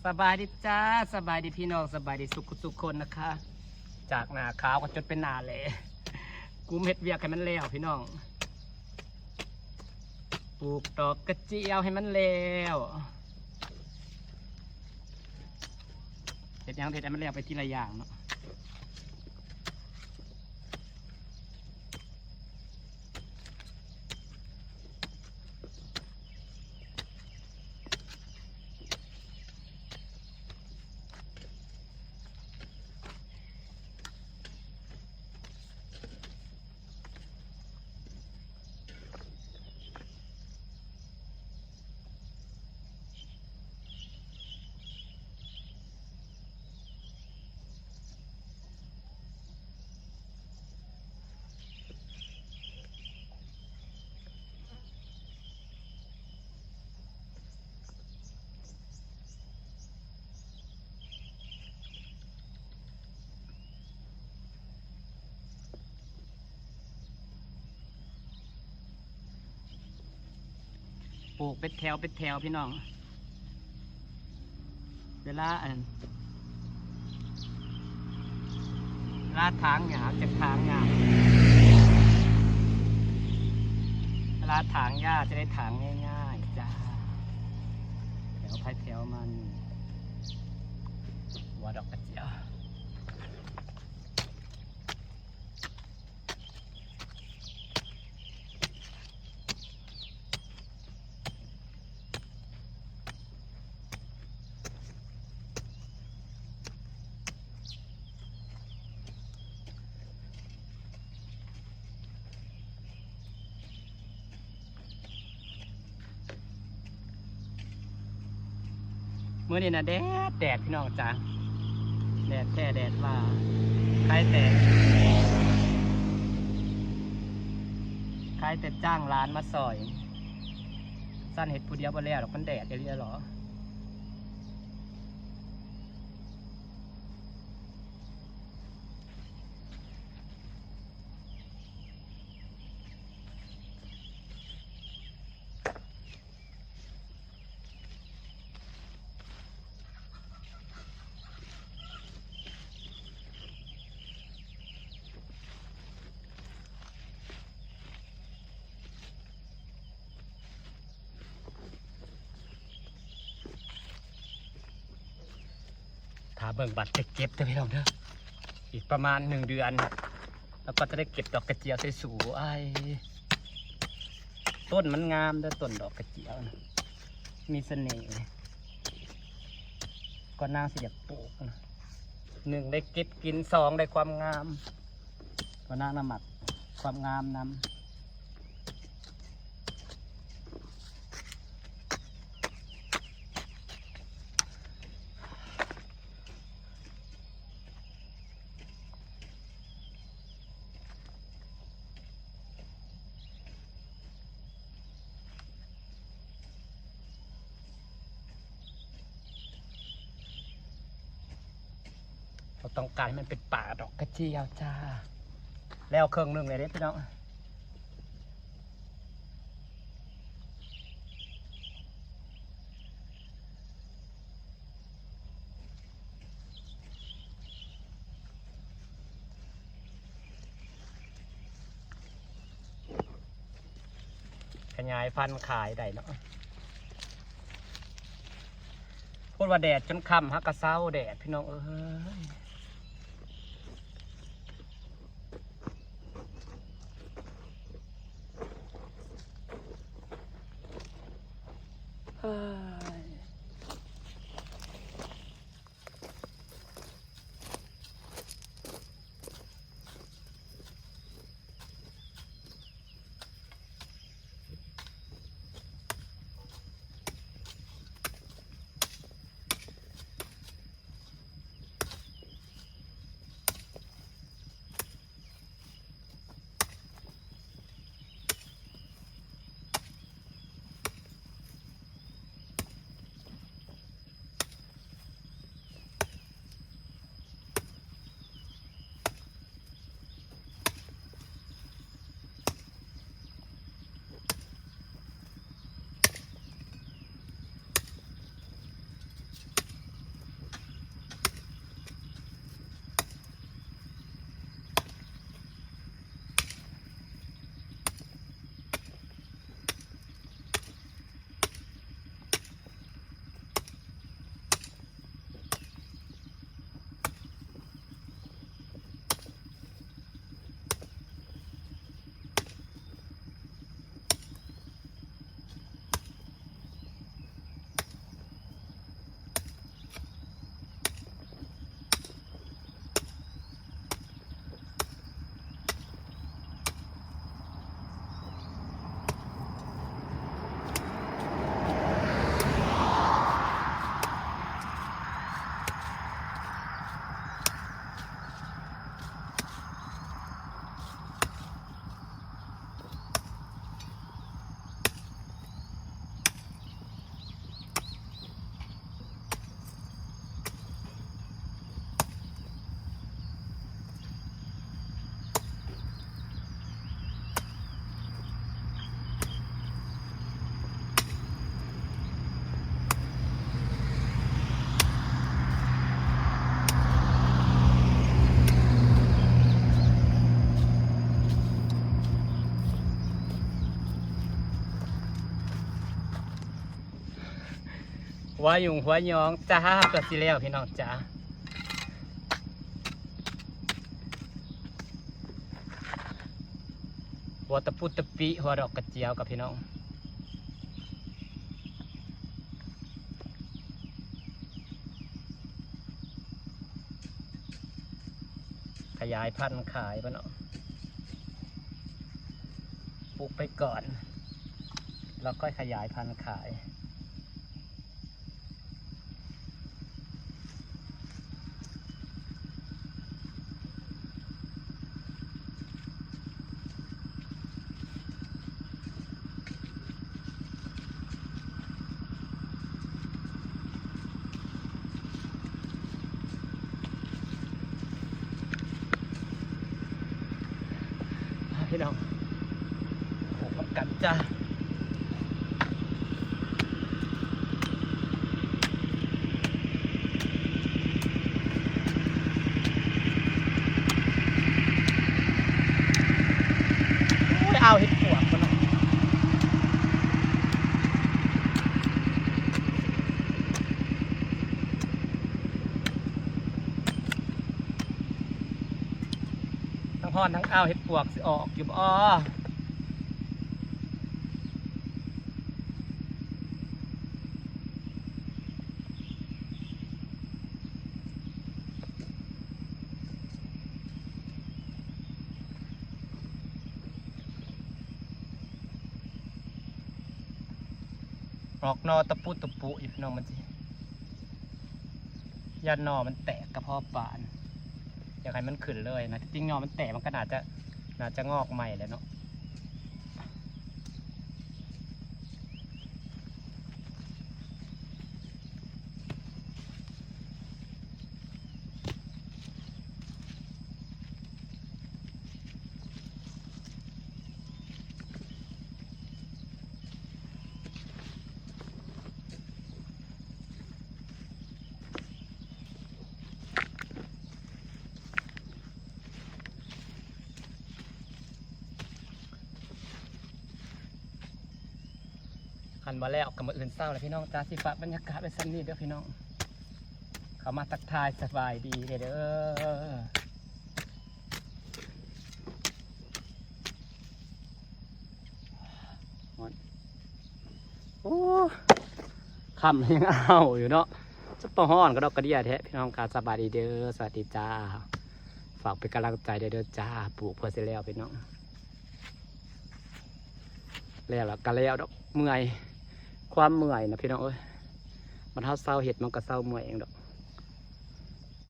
สบายดีจ้าสบายดีพี่น้องสบายดีสุขคนนะคะจากหนาขาวก็จนเป็นหนาเลยกูเม็ดเวียกให้มันแล้วพี่น้องปลูกดอกกระเจียวให้มันแล้วเห็ดยังเห็ดให้มันแล้วไปทีละอย่างเนาะปลูกเป็นแถวพี่น้องเวลาทางหยาจะทางหยาเวลาถางหญ้าจะได้ถางง่ายๆจ้าแถวไปแถวมันหัวดอกกระเจียวมื้อนี้นะแดดพี่น้องจ้าแดดแท้แดดว่าใครแต่จ้างร้านมาซอยสั้นเห็ดผู้เดียวบ่แล้วหรอกมันแดดจะเรียหรอถ้าเบิ่งบัตรจะเก็บเด้อพี่น้องเด้ออีกประมาณ1 เดือนแล้วก็จะได้เก็บดอกกระเจียวสวยๆต้นมันงามเด้อต้นดอกกระเจียวนะมีเสน่ห์ก็น่าสิอยากปลูกนะ1ได้เก็บกิน2ได้ความงามก็น่าหมักความงามนำเราต้องการให้มันเป็นป่าดอกกระเจียวจ้าแล้วเครื่องหนึ่งเลยเด้พี่น้องขยายพันธุ์ขายได้เนาะพูดว่าแดดจนค่ำฮักกระเซ้าแดดพี่น้องเอ้ย หัวหยุ่งหัวยองจ้าเกิดสิแล้วพี่น้องจ้าหัวตะปุตะปิหัวดอกกระเจียวกับพี่น้องขยายพันธุ์ขายป่ะเนาะปลูกไปก่อนแล้วก็ขยายพันธุ์ขายพี่น้องปลูกกับกันจ้าเอาเห็ดปวกมันเนาะทั้งพอนทั้งเอาเห็ดปวกสิออกอยู่บ่ออกนอตะปุตะปุอีกน้องมันสิยันนอมันแตกกระเพาะปานอยากให้มันขึ้นเลยนะจริงนอมันแตกมันก็น่าจะงอกใหม่แล้วเนาะหันมาแล้วกับมืออื่นเศร้าเลยพี่น้องจ้าสิฟ้าบรรยากาศเป็นสันนี่เด้อพี่น้องเขามาทักทายสบายดีเด้อโอ้คำยังเอาอยู่เนาะจะปะห้อนก็ดอกกระเดียแท้พี่น้องการสบายดีเด้อสวัสดีจ้าฝากเป็นกำลังใจเด้อจ้าปลูกเพื่อเสร็จแล้วพี่น้องแล้วก็แล้วดอกเมื่อยความเมื่อยนะพี่น้องเอ้ยมันเท่าเศร้าเห็ดมันก็เศร้าเมื่อยเองดอก